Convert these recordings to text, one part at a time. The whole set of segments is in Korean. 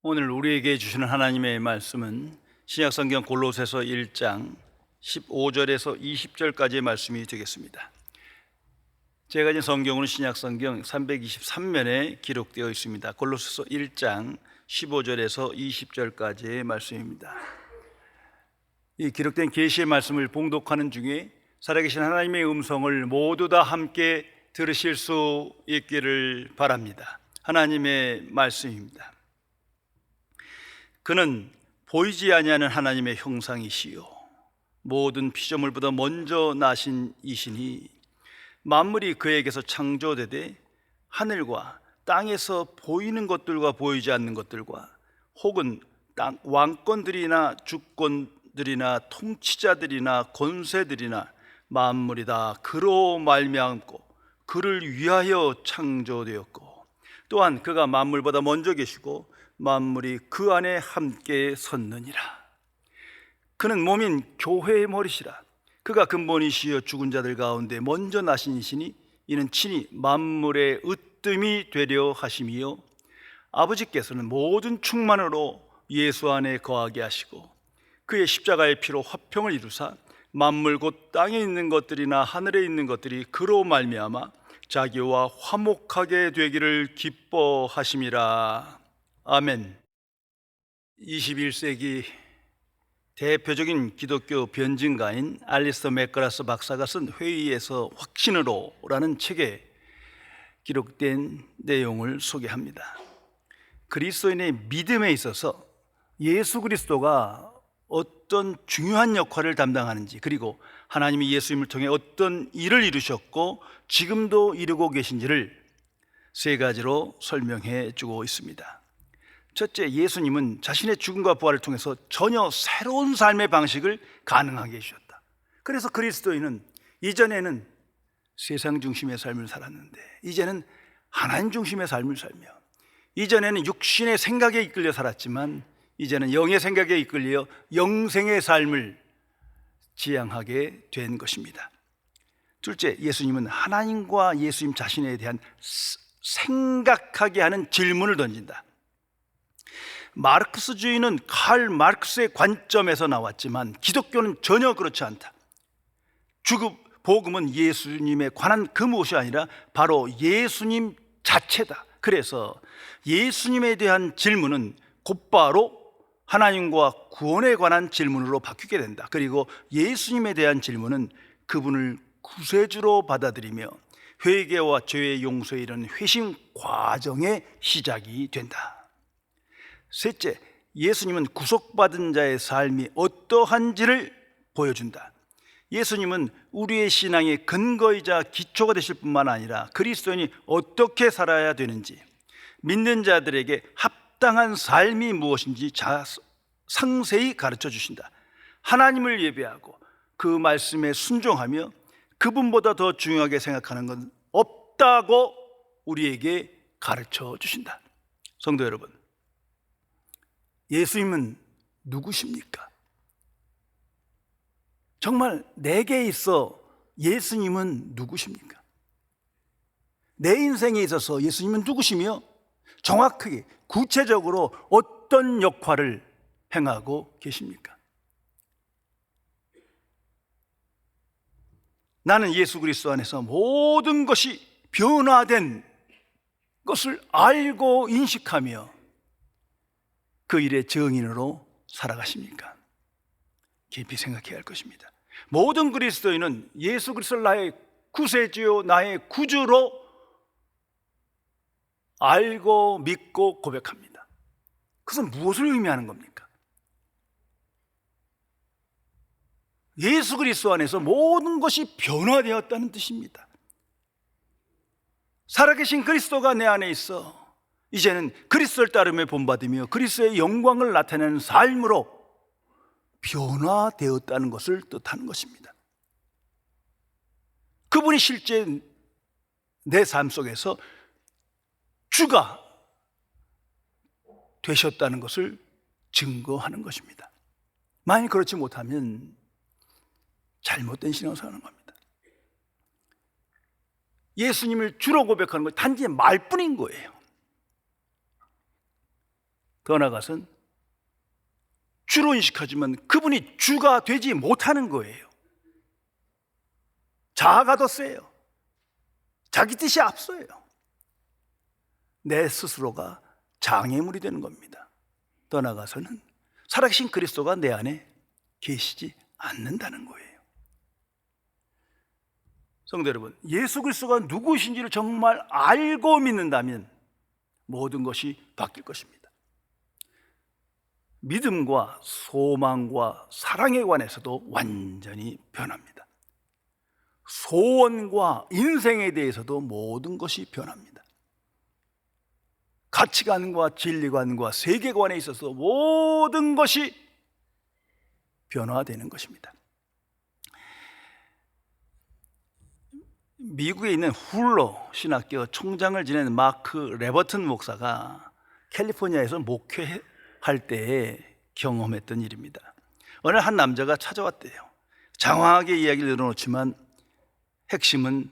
오늘 우리에게 주시는 하나님의 말씀은 신약성경 골로새서 1장 15절에서 20절까지의 말씀이 되겠습니다. 제가 가진 성경으로는 신약성경 323면에 기록되어 있습니다. 골로새서 1장 15절에서 20절까지의 말씀입니다. 이 기록된 계시의 말씀을 봉독하는 중에 살아계신 하나님의 음성을 모두 다 함께 들으실 수 있기를 바랍니다. 하나님의 말씀입니다. 그는 보이지 아니하는 하나님의 형상이시요 모든 피조물보다 먼저 나신 이시니 만물이 그에게서 창조되되 하늘과 땅에서 보이는 것들과 보이지 않는 것들과 혹은 땅 왕권들이나 주권들이나 통치자들이나 권세들이나 만물이 다 그로 말미암고 그를 위하여 창조되었고 또한 그가 만물보다 먼저 계시고 만물이 그 안에 함께 섰느니라. 그는 몸인 교회의 머리시라. 그가 근본이시여 죽은 자들 가운데 먼저 나신 이시니 이는 친히 만물의 으뜸이 되려 하심이요 아버지께서는 모든 충만으로 예수 안에 거하게 하시고 그의 십자가의 피로 화평을 이루사 만물 곧 땅에 있는 것들이나 하늘에 있는 것들이 그로 말미암아 자기와 화목하게 되기를 기뻐하심이라. 아멘. 21세기 대표적인 기독교 변증가인 알리스터 맥그라스 박사가 쓴 회의에서 확신으로라는 책에 기록된 내용을 소개합니다. 그리스도인의 믿음에 있어서 예수 그리스도가 어떤 중요한 역할을 담당하는지, 그리고 하나님이 예수님을 통해 어떤 일을 이루셨고 지금도 이루고 계신지를 세 가지로 설명해 주고 있습니다. 첫째, 예수님은 자신의 죽음과 부활을 통해서 전혀 새로운 삶의 방식을 가능하게 해주셨다. 그래서 그리스도인은 이전에는 세상 중심의 삶을 살았는데 이제는 하나님 중심의 삶을 살며, 이전에는 육신의 생각에 이끌려 살았지만 이제는 영의 생각에 이끌려 영생의 삶을 지향하게 된 것입니다. 둘째, 예수님은 하나님과 예수님 자신에 대한 생각하게 하는 질문을 던진다. 마르크스주의는 칼 마르크스의 관점에서 나왔지만 기독교는 전혀 그렇지 않다. 복음은 예수님에 관한 그 무엇이 아니라 바로 예수님 자체다. 그래서 예수님에 대한 질문은 곧바로 하나님과 구원에 관한 질문으로 바뀌게 된다. 그리고 예수님에 대한 질문은 그분을 구세주로 받아들이며 회개와 죄의 용서에 이르는 회심 과정의 시작이 된다. 셋째, 예수님은 구속받은 자의 삶이 어떠한지를 보여준다. 예수님은 우리의 신앙의 근거이자 기초가 되실 뿐만 아니라 그리스도인이 어떻게 살아야 되는지, 믿는 자들에게 합당한 삶이 무엇인지 상세히 가르쳐 주신다. 하나님을 예배하고 그 말씀에 순종하며 그분보다 더 중요하게 생각하는 건 없다고 우리에게 가르쳐 주신다. 성도 여러분, 예수님은 누구십니까? 정말 내게 있어 예수님은 누구십니까? 내 인생에 있어서 예수님은 누구시며 정확하게 구체적으로 어떤 역할을 행하고 계십니까? 나는 예수 그리스도 안에서 모든 것이 변화된 것을 알고 인식하며 그 일의 증인으로 살아가십니까? 깊이 생각해야 할 것입니다. 모든 그리스도인은 예수 그리스도를 나의 구세주요 나의 구주로 알고 믿고 고백합니다. 그것은 무엇을 의미하는 겁니까? 예수 그리스도 안에서 모든 것이 변화되었다는 뜻입니다. 살아계신 그리스도가 내 안에 있어 이제는 그리스도를 따르며 본받으며 그리스도의 영광을 나타내는 삶으로 변화되었다는 것을 뜻하는 것입니다. 그분이 실제 내 삶 속에서 주가 되셨다는 것을 증거하는 것입니다. 만약 그렇지 못하면 잘못된 신앙생활을 하는 겁니다. 예수님을 주로 고백하는 건 단지 말뿐인 거예요. 더 나아가서는 주로 인식하지만 그분이 주가 되지 못하는 거예요. 자아가 더 세요. 자기 뜻이 앞서요. 내 스스로가 장애물이 되는 겁니다. 더 나아가서는 살아계신 그리스도가 내 안에 계시지 않는다는 거예요. 성도 여러분, 예수 그리스도가 누구신지를 정말 알고 믿는다면 모든 것이 바뀔 것입니다. 믿음과 소망과 사랑에 관해서도 완전히 변합니다. 소원과 인생에 대해서도 모든 것이 변합니다. 가치관과 진리관과 세계관에 있어서 모든 것이 변화되는 것입니다. 미국에 있는 훌러 신학교 총장을 지낸 마크 레버튼 목사가 캘리포니아에서 목회할 때에 경험했던 일입니다. 어느 한 남자가 찾아왔대요. 장황하게 이야기를 늘어놓지만 핵심은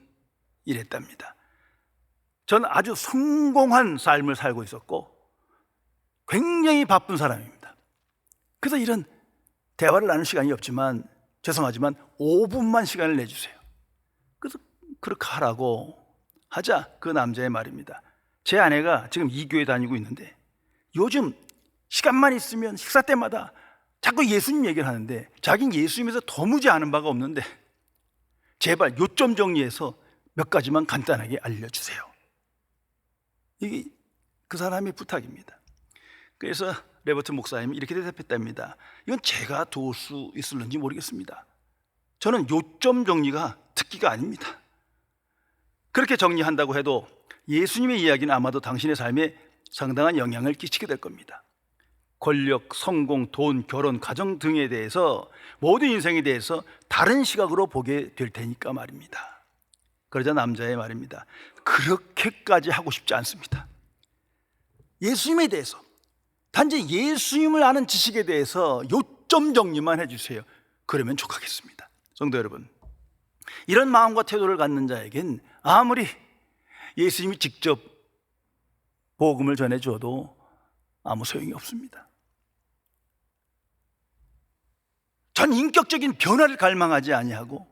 이랬답니다. 전 아주 성공한 삶을 살고 있었고 굉장히 바쁜 사람입니다. 그래서 이런 대화를 나눌 시간이 없지만 죄송하지만 5분만 시간을 내주세요. 그래서 그렇게 하라고 하자 그 남자의 말입니다. 제 아내가 지금 이 교회 다니고 있는데 요즘 시간만 있으면 식사 때마다 자꾸 예수님 얘기를 하는데 자기는 예수님에서 도무지 아는 바가 없는데 제발 요점 정리해서 몇 가지만 간단하게 알려주세요. 이게 그 사람의 부탁입니다. 그래서 레버트 목사님이 이렇게 대답했답니다. 이건 제가 도울 수 있을는지 모르겠습니다. 저는 요점 정리가 특기가 아닙니다. 그렇게 정리한다고 해도 예수님의 이야기는 아마도 당신의 삶에 상당한 영향을 끼치게 될 겁니다. 권력, 성공, 돈, 결혼, 가정 등에 대해서 모든 인생에 대해서 다른 시각으로 보게 될 테니까 말입니다. 그러자 남자의 말입니다. 그렇게까지 하고 싶지 않습니다. 예수님에 대해서 단지 예수님을 아는 지식에 대해서 요점 정리만 해주세요. 그러면 족하겠습니다. 성도 여러분, 이런 마음과 태도를 갖는 자에겐 아무리 예수님이 직접 복음을 전해줘도 아무 소용이 없습니다. 전 인격적인 변화를 갈망하지 아니하고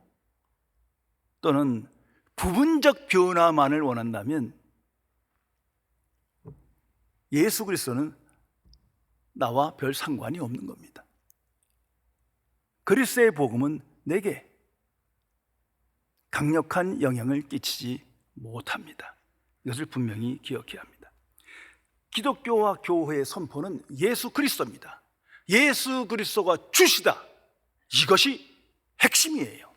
또는 부분적 변화만을 원한다면 예수 그리스도는 나와 별 상관이 없는 겁니다. 그리스도의 복음은 내게 강력한 영향을 끼치지 못합니다. 이것을 분명히 기억해야 합니다. 기독교와 교회의 선포는 예수 그리스도입니다. 예수 그리스도가 주시다. 이것이 핵심이에요.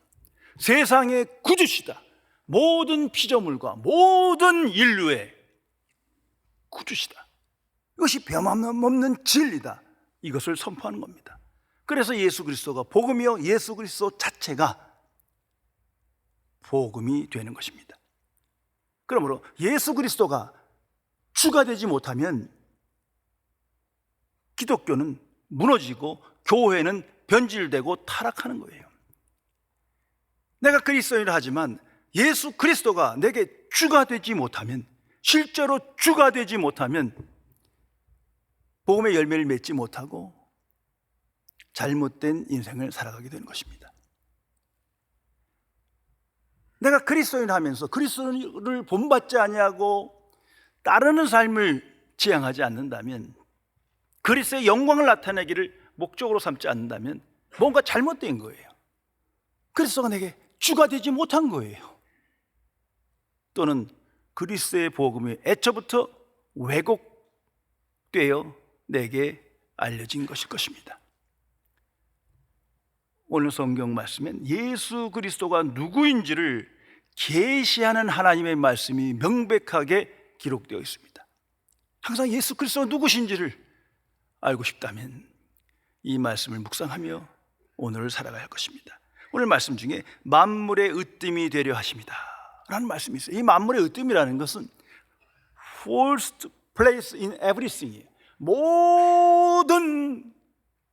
세상의 구주시다. 모든 피조물과 모든 인류의 구주시다. 이것이 변함없는 진리다. 이것을 선포하는 겁니다. 그래서 예수 그리스도가 복음이요, 예수 그리스도 자체가 복음이 되는 것입니다. 그러므로 예수 그리스도가 주가 되지 못하면 기독교는 무너지고 교회는 변질되고 타락하는 거예요. 내가 그리스도인을 하지만 예수 그리스도가 내게 주가 되지 못하면, 실제로 주가 되지 못하면 복음의 열매를 맺지 못하고 잘못된 인생을 살아가게 되는 것입니다. 내가 그리스도인 하면서 그리스도를 본받지 아니하고 따르는 삶을 지향하지 않는다면, 그리스도의 영광을 나타내기를 목적으로 삼지 않는다면 뭔가 잘못된 거예요. 그리스도가 내게 주가 되지 못한 거예요. 또는 그리스도의 복음이 애초부터 왜곡되어 내게 알려진 것일 것입니다. 오늘 성경 말씀엔 예수 그리스도가 누구인지를 계시하는 하나님의 말씀이 명백하게 기록되어 있습니다. 항상 예수 그리스도가 누구신지를 알고 싶다면 이 말씀을 묵상하며 오늘을 살아가야 할 것입니다. 오늘 말씀 중에 만물의 으뜸이 되려 하십니다 라는 말씀이 있어요. 이 만물의 으뜸이라는 것은 first place in everything이에요. 모든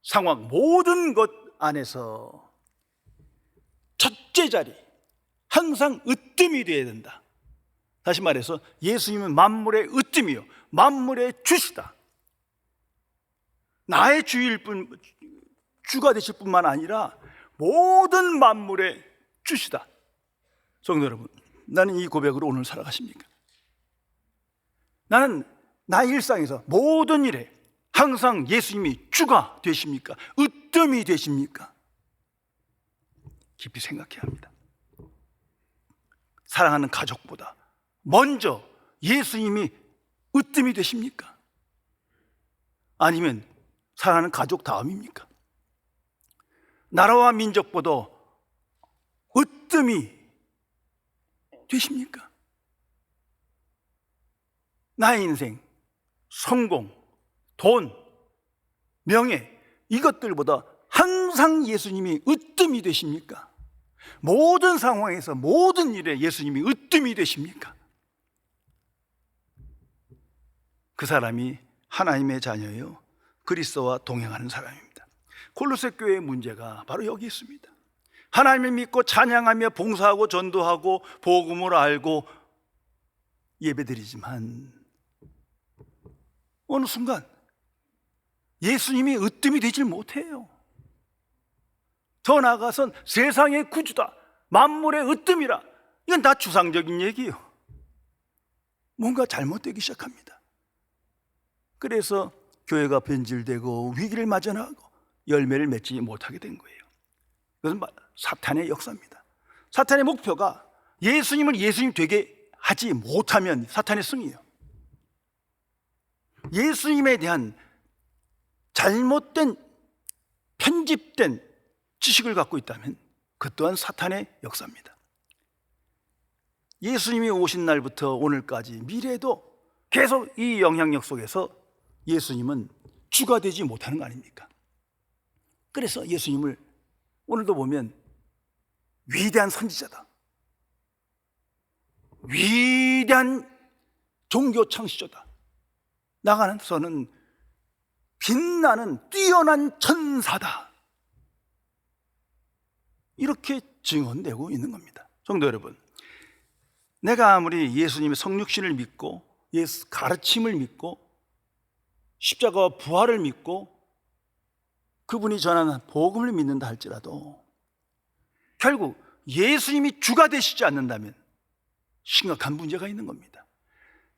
상황, 모든 것 안에서 첫째 자리, 항상 으뜸이 되어야 된다. 다시 말해서 예수님은 만물의 으뜸이요, 만물의 주시다. 나의 주가 되실 뿐만 아니라 모든 만물의 주시다. 성도 여러분, 나는 이 고백으로 오늘 살아가십니까? 나는 나의 일상에서 모든 일에 항상 예수님이 주가 되십니까? 으뜸이 되십니까? 깊이 생각해야 합니다. 사랑하는 가족보다 먼저 예수님이 으뜸이 되십니까? 아니면 사랑하는 가족 다음입니까? 나라와 민족보다 으뜸이 되십니까? 나의 인생, 성공, 돈, 명예, 이것들보다 항상 예수님이 으뜸이 되십니까? 모든 상황에서 모든 일에 예수님이 으뜸이 되십니까? 그 사람이 하나님의 자녀요, 그리스도와 동행하는 사람입니다. 골로새 교회의 문제가 바로 여기 있습니다. 하나님을 믿고 찬양하며 봉사하고 전도하고 복음을 알고 예배드리지만 어느 순간 예수님이 으뜸이 되질 못해요. 더 나아가선 세상의 구주다, 만물의 으뜸이라, 이건 다 추상적인 얘기예요. 뭔가 잘못되기 시작합니다. 그래서 교회가 변질되고 위기를 맞이하고 열매를 맺지 못하게 된 거예요. 그것은 사탄의 역사입니다. 사탄의 목표가 예수님을 예수님 되게 하지 못하면 사탄의 승이에요. 예수님에 대한 잘못된 편집된 지식을 갖고 있다면 그 또한 사탄의 역사입니다. 예수님이 오신 날부터 오늘까지 미래에도 계속 이 영향력 속에서 예수님은 주가 되지 못하는 거 아닙니까? 그래서 예수님을 오늘도 보면 위대한 선지자다, 위대한 종교 창시자다, 나가서는 빛나는 뛰어난 천사다, 이렇게 증언되고 있는 겁니다. 성도 여러분, 내가 아무리 예수님의 성육신을 믿고 예수 가르침을 믿고 십자가와 부활을 믿고 그분이 전하는 복음을 믿는다 할지라도 결국 예수님이 주가 되시지 않는다면 심각한 문제가 있는 겁니다.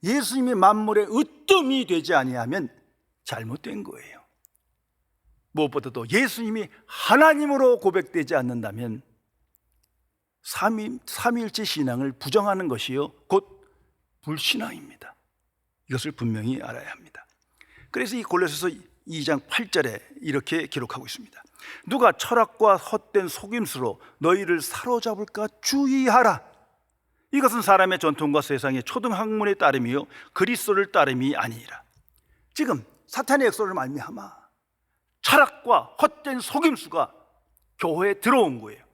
예수님이 만물의 으뜸이 되지 아니하면 잘못된 거예요. 무엇보다도 예수님이 하나님으로 고백되지 않는다면 삼위일체 신앙을 부정하는 것이요 곧 불신앙입니다. 이것을 분명히 알아야 합니다. 그래서 이 골로새서 2장 8절에 이렇게 기록하고 있습니다. 누가 철학과 헛된 속임수로 너희를 사로잡을까 주의하라. 이것은 사람의 전통과 세상의 초등학문에 따름이요 그리스도를 따름이 아니니라. 지금 사탄의 역사를 말미암아 철학과 헛된 속임수가 교회에 들어온 거예요.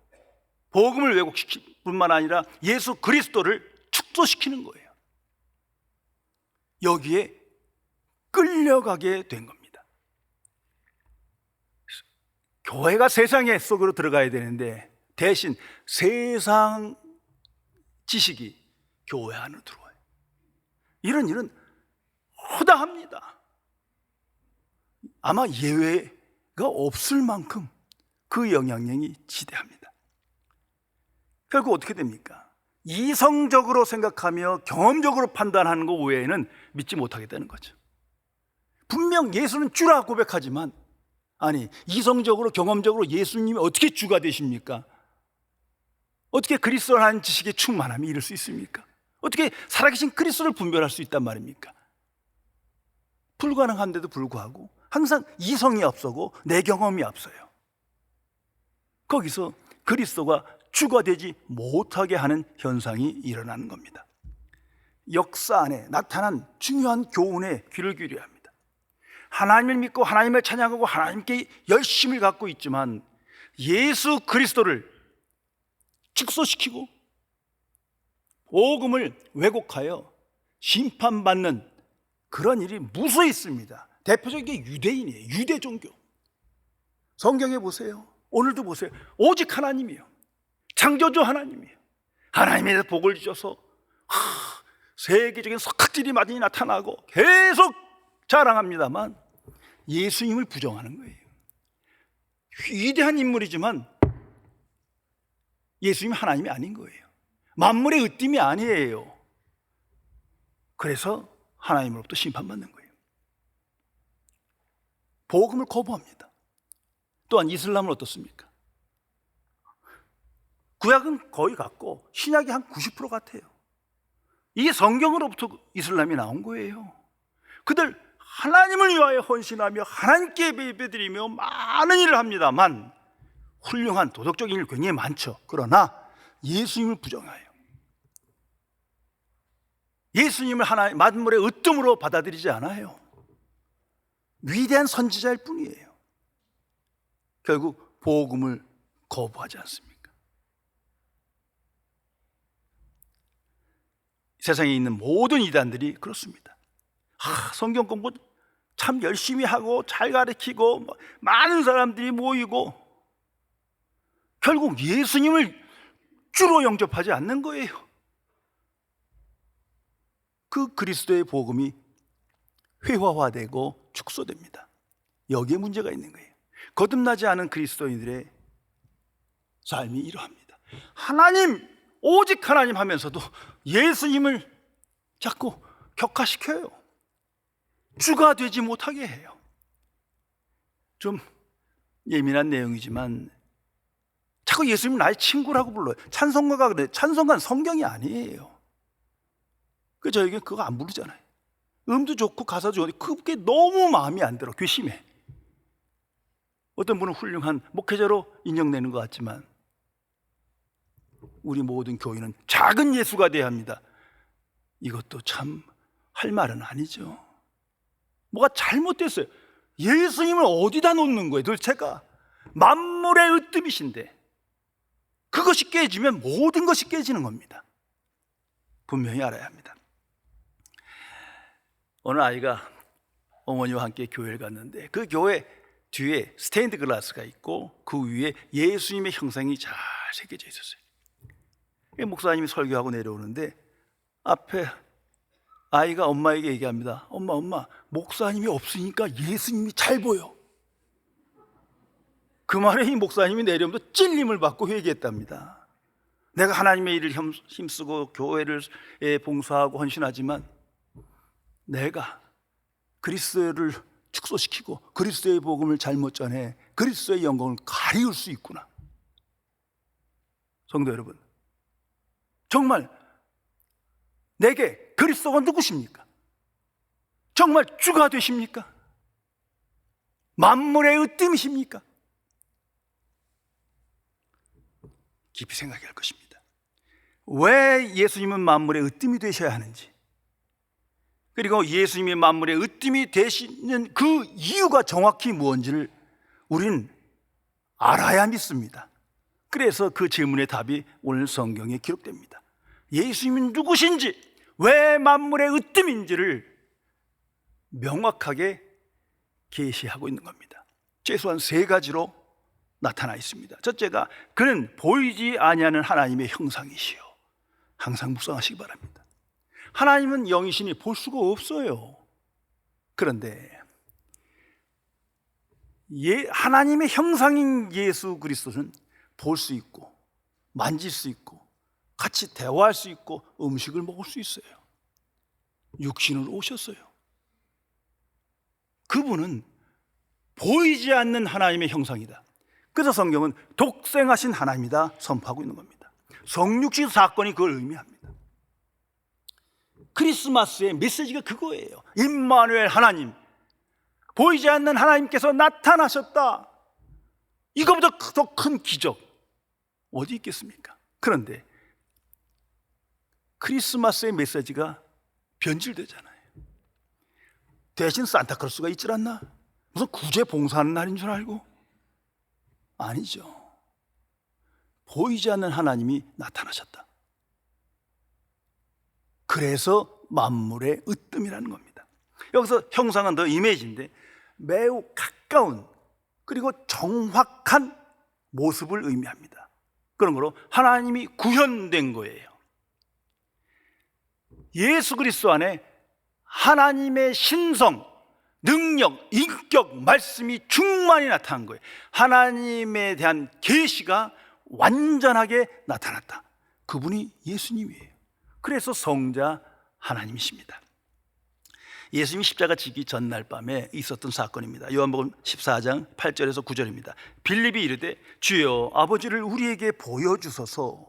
복음을 왜곡시킬 뿐만 아니라 예수 그리스도를 축소시키는 거예요. 여기에 끌려가게 된 겁니다. 교회가 세상의 속으로 들어가야 되는데 대신 세상 지식이 교회 안으로 들어와요. 이런 일은 허다합니다. 아마 예외가 없을 만큼 그 영향력이 지대합니다. 결국 어떻게 됩니까? 이성적으로 생각하며 경험적으로 판단하는 것 외에는 믿지 못하겠다는 거죠. 분명 예수는 주라 고백하지만 아니 이성적으로 경험적으로 예수님이 어떻게 주가 되십니까? 어떻게 그리스도라는 지식에 충만함이 이룰 수 있습니까? 어떻게 살아계신 그리스도를 분별할 수 있단 말입니까? 불가능한데도 불구하고 항상 이성이 앞서고 내 경험이 앞서요. 거기서 그리스도가 주가 되지 못하게 하는 현상이 일어나는 겁니다. 역사 안에 나타난 중요한 교훈에 귀를 기울여야 합니다. 하나님을 믿고 하나님을 찬양하고 하나님께 열심을 갖고 있지만 예수 그리스도를 축소시키고 복음을 왜곡하여 심판받는 그런 일이 무수히 있습니다. 대표적인 게 유대인이에요. 유대 종교. 성경에 보세요. 오늘도 보세요. 오직 하나님이에요. 창조주 하나님이에요. 하나님에 대해서 복을 주셔서 세계적인 석학들이 많이 나타나고 계속 자랑합니다만 예수님을 부정하는 거예요. 위대한 인물이지만 예수님이 하나님이 아닌 거예요. 만물의 으뜸이 아니에요. 그래서 하나님으로부터 심판받는 거예요. 복음을 거부합니다. 또한 이슬람은 어떻습니까? 구약은 거의 같고 신약이 한 90% 같아요. 이게 성경으로부터 이슬람이 나온 거예요. 그들 하나님을 위하여 헌신하며 하나님께 예배드리며 많은 일을 합니다만 훌륭한 도덕적인 일 굉장히 많죠. 그러나 예수님을 부정해요. 예수님을 하나님 만물의 으뜸으로 받아들이지 않아요. 위대한 선지자일 뿐이에요. 결국 복음을 거부하지 않습니까? 세상에 있는 모든 이단들이 그렇습니다. 성경 공부 참 열심히 하고 잘 가르치고 많은 사람들이 모이고 결국 예수님을 주로 영접하지 않는 거예요. 그 그리스도의 복음이 회화화되고 축소됩니다. 여기에 문제가 있는 거예요. 거듭나지 않은 그리스도인들의 삶이 이러합니다. 하나님, 오직 하나님 하면서도 예수님을 자꾸 격화시켜요. 주가 되지 못하게 해요. 좀 예민한 내용이지만 자꾸 예수님 나의 친구라고 불러요. 찬송가가 그래. 찬송가는 성경이 아니에요. 그 저에게 그거 안 부르잖아요. 음도 좋고 가사도 좋은데 그게 너무 마음이 안 들어. 괘씸해. 어떤 분은 훌륭한 목회자로 인정되는 것 같지만 우리 모든 교인은 작은 예수가 돼야 합니다. 이것도 참 할 말은 아니죠. 뭐가 잘못됐어요. 예수님을 어디다 놓는 거예요? 도대체가 만물의 으뜸이신데 그것이 깨지면 모든 것이 깨지는 겁니다. 분명히 알아야 합니다. 어느 아이가 어머니와 함께 교회를 갔는데 그 교회 뒤에 스테인드 글라스가 있고 그 위에 예수님의 형상이 잘 새겨져 있었어요. 목사님이 설교하고 내려오는데 앞에 아이가 엄마에게 얘기합니다. 엄마, 목사님이 없으니까 예수님이 잘 보여. 그 말에 이 목사님이 내려오면서 찔림을 받고 회개했답니다. 내가 하나님의 일을 힘쓰고 교회를 봉사하고 헌신하지만 내가 그리스도를 축소시키고 그리스도의 복음을 잘못 전해 그리스도의 영광을 가리울 수 있구나. 성도 여러분, 정말 내게 그리스도가 누구십니까? 정말 주가 되십니까? 만물의 으뜸이십니까? 깊이 생각해야 할 것입니다. 왜 예수님은 만물의 으뜸이 되셔야 하는지, 그리고 예수님이 만물의 으뜸이 되시는 그 이유가 정확히 무엇인지를 우리는 알아야 믿습니다. 그래서 그 질문의 답이 오늘 성경에 기록됩니다. 예수님은 누구신지, 왜 만물의 으뜸인지를 명확하게 계시하고 있는 겁니다. 최소한 3가지로 나타나 있습니다. 첫째가 그는 보이지 아니하는 하나님의 형상이시요. 항상 묵상하시기 바랍니다. 하나님은 영이시니 볼 수가 없어요. 그런데 하나님의 형상인 예수 그리스도는 볼 수 있고 만질 수 있고 같이 대화할 수 있고 음식을 먹을 수 있어요. 육신으로 오셨어요. 그분은 보이지 않는 하나님의 형상이다. 그래서 성경은 독생하신 하나님이다 선포하고 있는 겁니다. 성육신 사건이 그걸 의미합니다. 크리스마스의 메시지가 그거예요. 임마누엘 하나님, 보이지 않는 하나님께서 나타나셨다. 이거보다 더 큰 기적 어디 있겠습니까? 그런데 크리스마스의 메시지가 변질되잖아요. 대신 산타클로스가 있질 않나? 무슨 구제 봉사하는 날인 줄 알고? 아니죠. 보이지 않는 하나님이 나타나셨다. 그래서 만물의 으뜸이라는 겁니다. 여기서 형상은 더 이미지인데 매우 가까운 그리고 정확한 모습을 의미합니다. 그런 거로 하나님이 구현된 거예요. 예수 그리스도 안에 하나님의 신성, 능력, 인격, 말씀이 충만히 나타난 거예요. 하나님에 대한 계시가 완전하게 나타났다. 그분이 예수님이에요. 그래서 성자 하나님이십니다. 예수님이 십자가 지기 전날 밤에 있었던 사건입니다. 요한복음 14장 8절에서 9절입니다. 빌립이 이르되 주여 아버지를 우리에게 보여주소서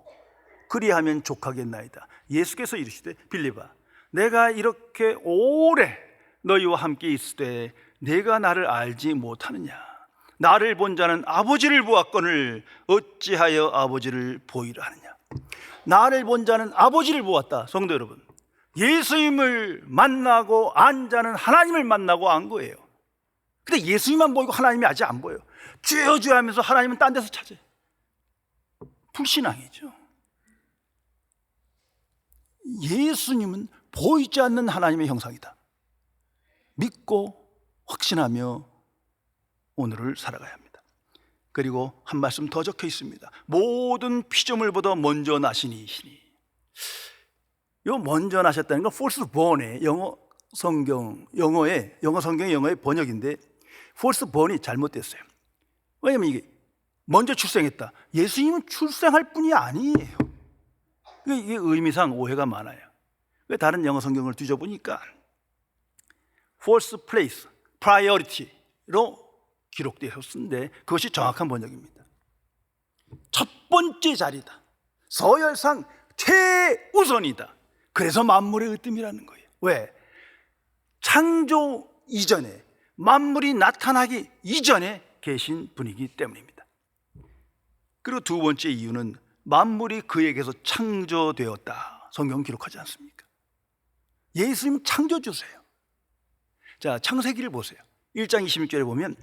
그리하면 족하겠나이다. 예수께서 이르시되 빌립아 내가 이렇게 오래 너희와 함께 있을 때 내가 나를 알지 못하느냐. 나를 본 자는 아버지를 보았거늘 어찌하여 아버지를 보이라 하느냐. 나를 본 자는 아버지를 보았다. 성도 여러분, 예수님을 만나고 안 자는 하나님을 만나고 안 거예요. 근데 예수님만 보이고 하나님이 아직 안 보여요. 주여 주여 하면서 하나님은 딴 데서 찾아요. 불신앙이죠. 예수님은 보이지 않는 하나님의 형상이다. 믿고 확신하며 오늘을 살아가야 합니다. 그리고 한 말씀 더 적혀 있습니다. 모든 피조물보다 먼저 나신 이시니. 요 먼저 나셨다는 건 first born의 영어 성경의 번역인데 first born이 잘못됐어요. 왜냐면 이게 먼저 출생했다. 예수님은 출생할 뿐이 아니에요. 이게 의미상 오해가 많아요. 왜 다른 영어 성경을 뒤져보니까 first place, priority로 기록되었는데 그것이 정확한 번역입니다. 첫 번째 자리다. 서열상 최우선이다. 그래서 만물의 으뜸이라는 거예요. 왜? 창조 이전에, 만물이 나타나기 이전에 계신 분이기 때문입니다. 그리고 두 번째 이유는 만물이 그에게서 창조되었다. 성경 기록하지 않습니까? 예수님 창조주세요. 자, 창세기를 보세요. 1장 26절에 보면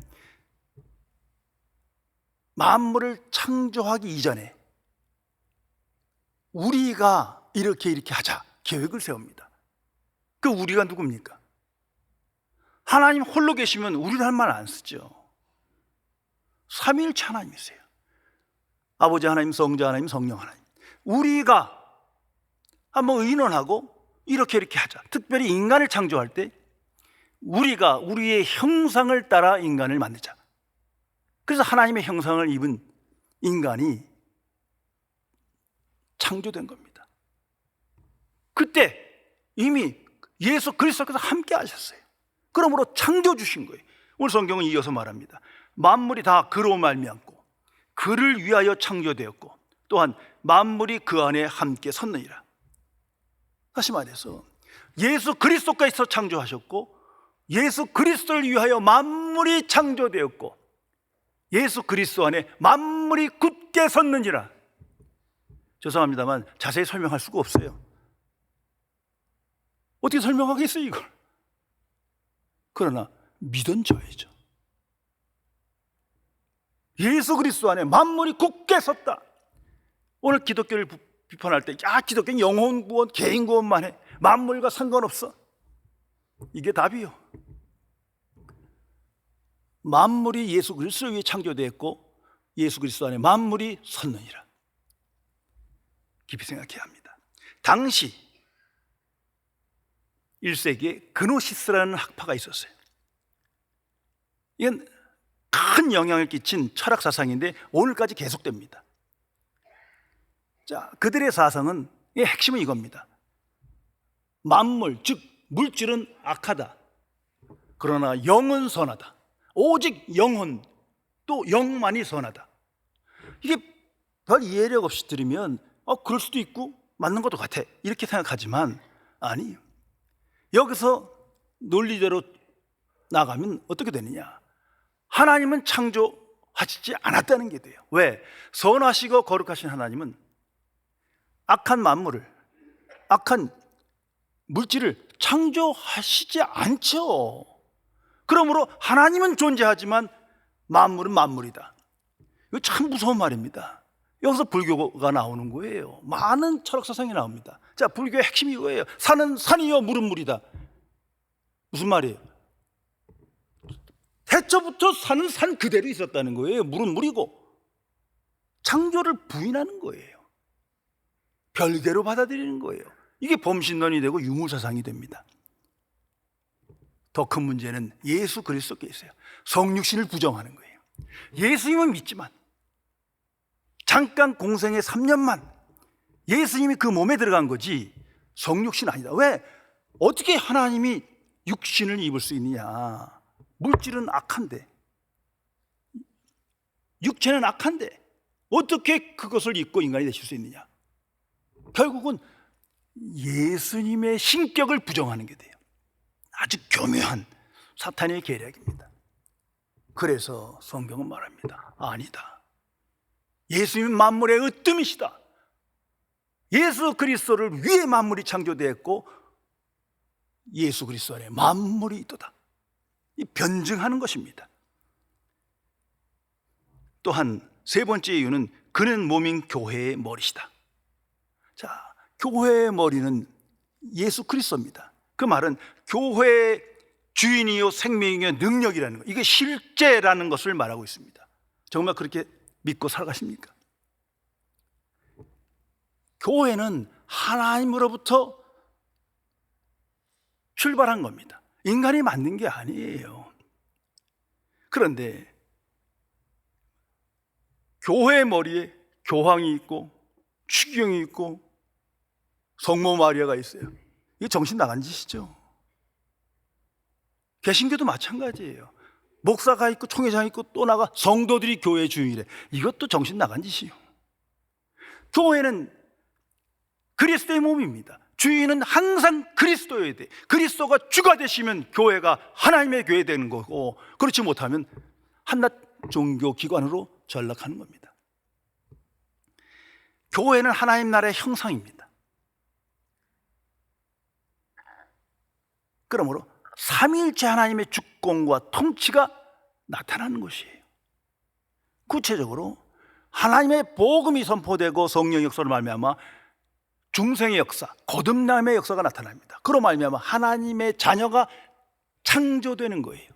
만물을 창조하기 이전에 우리가 이렇게 하자 계획을 세웁니다. 그 우리가 누굽니까? 하나님 홀로 계시면 우리란 말 안 쓰죠. 삼위일체 하나님이세요. 아버지 하나님, 성자 하나님, 성령 하나님. 우리가 한번 의논하고 이렇게 하자. 특별히 인간을 창조할 때 우리가 우리의 형상을 따라 인간을 만들자. 그래서 하나님의 형상을 입은 인간이 창조된 겁니다. 그때 이미 예수 그리스도께서 함께 하셨어요. 그러므로 창조 주신 거예요. 오늘 성경은 이어서 말합니다. 만물이 다 그로 말미암고 그를 위하여 창조되었고 또한 만물이 그 안에 함께 섰느니라. 다시 말해서 예수 그리스도께서 창조하셨고 예수 그리스도를 위하여 만물이 창조되었고 예수 그리스도 안에 만물이 굳게 섰느니라. 죄송합니다만 자세히 설명할 수가 없어요. 어떻게 설명하겠어요 이걸? 그러나 믿어져야죠. 예수 그리스도 안에 만물이 굳게 섰다. 오늘 기독교를 비판할 때 기독교는 영혼 구원, 개인 구원만 해. 만물과 상관없어. 이게 답이요. 만물이 예수 그리스도를 위해 창조되었고 예수 그리스도 안에 만물이 섰느니라. 깊이 생각해야 합니다. 당시 1세기에 그노시스라는 학파가 있었어요. 이건 큰 영향을 끼친 철학 사상인데 오늘까지 계속됩니다. 자, 그들의 사상은 핵심은 이겁니다. 만물, 즉 물질은 악하다. 그러나 영은 선하다. 오직 영혼, 또 영만이 선하다. 이게 별 이해력 없이 들으면 그럴 수도 있고 맞는 것도 같아 이렇게 생각하지만 아니에요. 여기서 논리대로 나가면 어떻게 되느냐? 하나님은 창조하시지 않았다는 게 돼요. 왜? 선하시고 거룩하신 하나님은 악한 만물을, 악한 물질을 창조하시지 않죠. 그러므로 하나님은 존재하지만 만물은 만물이다. 이거 참 무서운 말입니다. 여기서 불교가 나오는 거예요. 많은 철학 사상이 나옵니다. 자, 불교의 핵심이 이거예요. 산은 산이요 물은 물이다. 무슨 말이에요? 태초부터 산은 산 그대로 있었다는 거예요. 물은 물이고. 창조를 부인하는 거예요. 별개로 받아들이는 거예요. 이게 범신론이 되고 유물사상이 됩니다. 더 큰 문제는 예수 그리스도께 있어요. 성육신을 부정하는 거예요. 예수님은 믿지만 잠깐 공생의 3년만 예수님이 그 몸에 들어간 거지 성육신 아니다. 왜? 어떻게 하나님이 육신을 입을 수 있느냐? 물질은 악한데, 육체는 악한데 어떻게 그것을 입고 인간이 되실 수 있느냐? 결국은 예수님의 신격을 부정하는 게 돼요. 아주 교묘한 사탄의 계략입니다. 그래서 성경은 말합니다. 아니다. 예수님은 만물의 으뜸이시다. 예수 그리스도를 위해 만물이 창조되었고 예수 그리스도 안에 만물이 있도다. 이 변증하는 것입니다. 또한 세 번째 이유는 그는 몸인 교회의 머리시다. 자, 교회의 머리는 예수 그리스도입니다. 그 말은 교회의 주인이요 생명이요 능력이라는 것, 이게 실제라는 것을 말하고 있습니다. 정말 그렇게 믿고 살아가십니까? 교회는 하나님으로부터 출발한 겁니다. 인간이 만든 게 아니에요. 그런데 교회의 머리에 교황이 있고 추기경이 있고 성모 마리아가 있어요. 이게 정신 나간 짓이죠. 개신교도 마찬가지예요. 목사가 있고 총회장이 있고 또 나가 성도들이 교회 주인이래. 이것도 정신 나간 짓이에요. 교회는 그리스도의 몸입니다. 주인은 항상 그리스도여야 돼. 그리스도가 주가 되시면 교회가 하나님의 교회 되는 거고, 그렇지 못하면 한낱 종교 기관으로 전락하는 겁니다. 교회는 하나님 나라의 형상입니다. 그러므로 삼위일체 하나님의 주권과 통치가 나타나는 것이에요. 구체적으로 하나님의 복음이 선포되고 성령의 역사로 말미암아 중생의 역사, 거듭남의 역사가 나타납니다. 그로 말미암아 하나님의 자녀가 창조되는 거예요.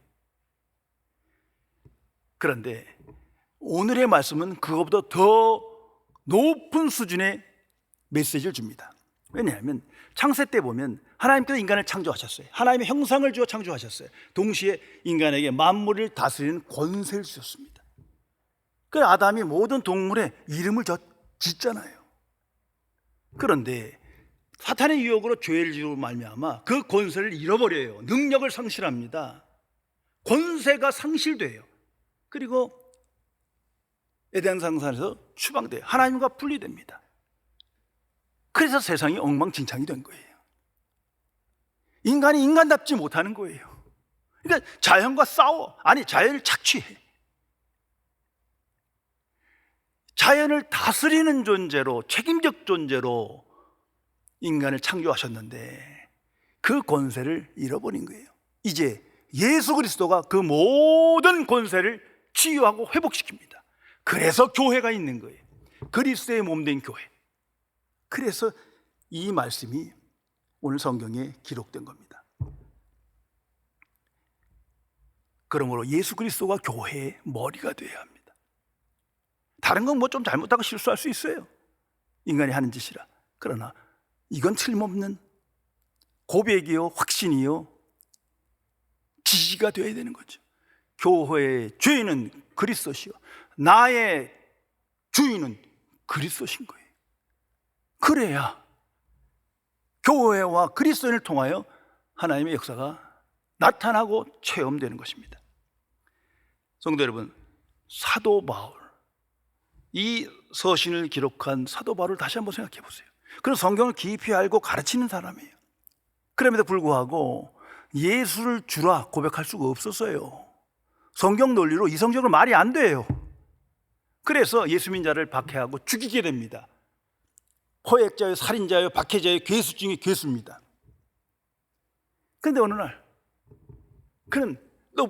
그런데 오늘의 말씀은 그것보다 더 높은 수준의 메시지를 줍니다. 왜냐하면 창세 때 보면 하나님께서 인간을 창조하셨어요. 하나님의 형상을 주어 창조하셨어요. 동시에 인간에게 만물을 다스리는 권세를 주셨습니다. 그래서 아담이 모든 동물의 이름을 짓잖아요. 그런데 사탄의 유혹으로 죄를 지으로 말미암아 그 권세를 잃어버려요. 능력을 상실합니다. 권세가 상실돼요. 그리고 에덴 동산에서 추방돼요. 하나님과 분리됩니다. 그래서 세상이 엉망진창이 된 거예요. 인간이 인간답지 못하는 거예요. 그러니까 자연과 싸워. 아니, 자연을 착취해. 자연을 다스리는 존재로, 책임적 존재로 인간을 창조하셨는데 그 권세를 잃어버린 거예요. 이제 예수 그리스도가 그 모든 권세를 치유하고 회복시킵니다. 그래서 교회가 있는 거예요. 그리스도의 몸된 교회. 그래서 이 말씀이 오늘 성경에 기록된 겁니다. 그러므로 예수 그리스도가 교회의 머리가 되어야 합니다. 다른 건 뭐 좀 잘못하고 실수할 수 있어요. 인간이 하는 짓이라. 그러나 이건 틀림없는 고백이요, 확신이요, 지지가 되어야 되는 거죠. 교회의 주인은 그리스도시요, 나의 주인은 그리스도신 거예요. 그래야 교회와 그리스도인을 통하여 하나님의 역사가 나타나고 체험되는 것입니다. 성도 여러분, 사도 바울, 이 서신을 기록한 사도 바울을 다시 한번 생각해 보세요. 그는 성경을 깊이 알고 가르치는 사람이에요. 그럼에도 불구하고 예수를 주라 고백할 수가 없었어요. 성경 논리로 이성적으로 말이 안 돼요. 그래서 예수 믿는 자를 박해하고 죽이게 됩니다. 포획자요, 살인자요, 박해자요, 괴수 중에 괴수입니다. 그런데 그는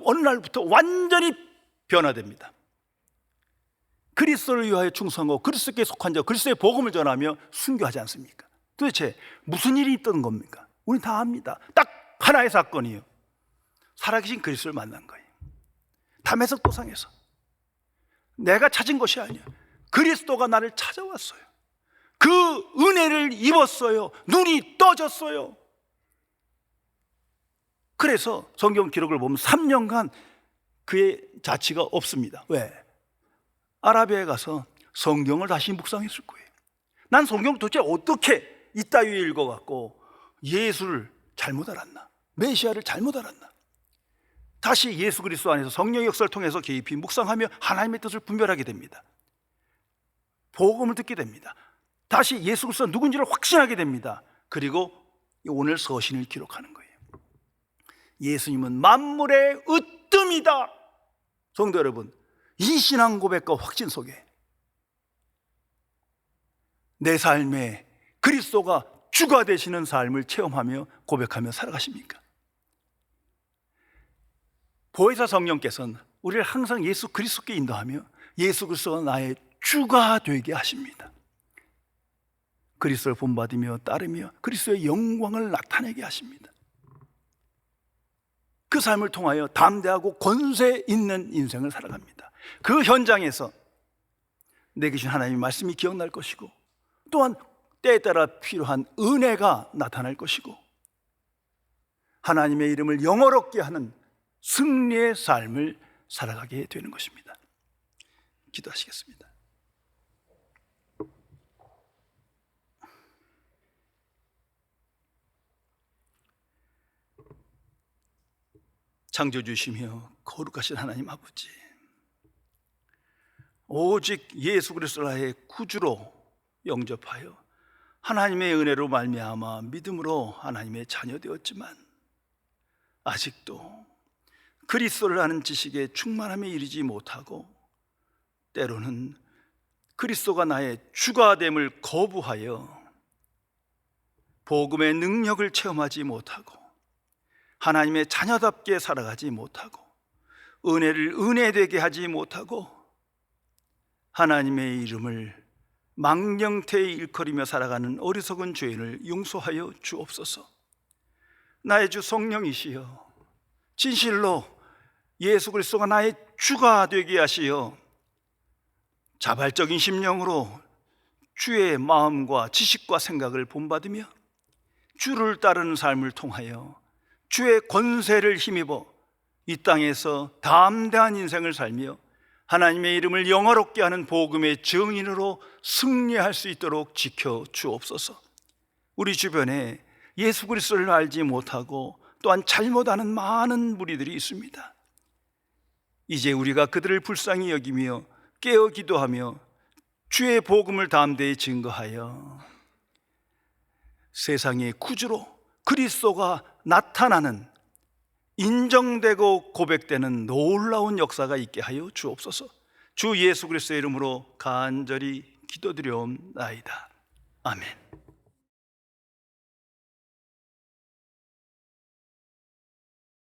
어느 날부터 완전히 변화됩니다. 그리스도를 위하여 충성하고 그리스도께 속한 자, 그리스도의 복음을 전하며 순교하지 않습니까? 도대체 무슨 일이 있던 겁니까? 우린 다 압니다. 딱 하나의 사건이에요. 살아계신 그리스도를 만난 거예요. 담에석 도상에서. 내가 찾은 것이 아니야. 그리스도가 나를 찾아왔어요. 그 은혜를 입었어요. 눈이 떠졌어요. 그래서 성경 기록을 보면 3년간 그의 자취가 없습니다. 왜? 아라비아에 가서 성경을 다시 묵상했을 거예요. 난 성경을 도대체 어떻게 이따위에 읽어갖고 예수를 잘못 알았나, 메시아를 잘못 알았나. 다시 예수 그리스도 안에서 성령의 역사를 통해서 깊이 묵상하며 하나님의 뜻을 분별하게 됩니다. 복음을 듣게 됩니다. 다시 예수 그리스도가 누군지를 확신하게 됩니다. 그리고 오늘 서신을 기록하는 거예요. 예수님은 만물의 으뜸이다. 성도 여러분, 이 신앙 고백과 확신 속에 내 삶에 그리스도가 주가 되시는 삶을 체험하며 고백하며 살아가십니까? 보혜사 성령께서는 우리를 항상 예수 그리스도께 인도하며 예수 그리스도가 나의 주가 되게 하십니다. 그리스도를 본받으며 따르며 그리스도의 영광을 나타내게 하십니다. 그 삶을 통하여 담대하고 권세 있는 인생을 살아갑니다. 그 현장에서 내게 주신 하나님의 말씀이 기억날 것이고, 또한 때에 따라 필요한 은혜가 나타날 것이고, 하나님의 이름을 영어롭게 하는 승리의 삶을 살아가게 되는 것입니다. 기도하시겠습니다. 창조주시며 거룩하신 하나님 아버지, 오직 예수 그리스도를 나의 구주로 영접하여 하나님의 은혜로 말미암아 믿음으로 하나님의 자녀 되었지만, 아직도 그리스도를 아는 지식에 충만함에 이르지 못하고, 때로는 그리스도가 나의 주가 됨을 거부하여 복음의 능력을 체험하지 못하고, 하나님의 자녀답게 살아가지 못하고, 은혜를 은혜되게 하지 못하고, 하나님의 이름을 망령태에 일컬이며 살아가는 어리석은 죄인을 용서하여 주옵소서. 나의 주 성령이시여, 진실로 예수 그리스도가 나의 주가 되게 하시어 자발적인 심령으로 주의 마음과 지식과 생각을 본받으며 주를 따르는 삶을 통하여 주의 권세를 힘입어 이 땅에서 담대한 인생을 살며 하나님의 이름을 영화롭게 하는 복음의 증인으로 승리할 수 있도록 지켜 주옵소서. 우리 주변에 예수 그리스도를 알지 못하고 또한 잘못 아는 많은 무리들이 있습니다. 이제 우리가 그들을 불쌍히 여기며 깨어 기도하며 주의 복음을 담대히 증거하여 세상의 구주로 그리스도가 나타나는, 인정되고 고백되는 놀라운 역사가 있게 하여 주옵소서. 주 예수 그리스도의 이름으로 간절히 기도드려옵나이다. 아멘.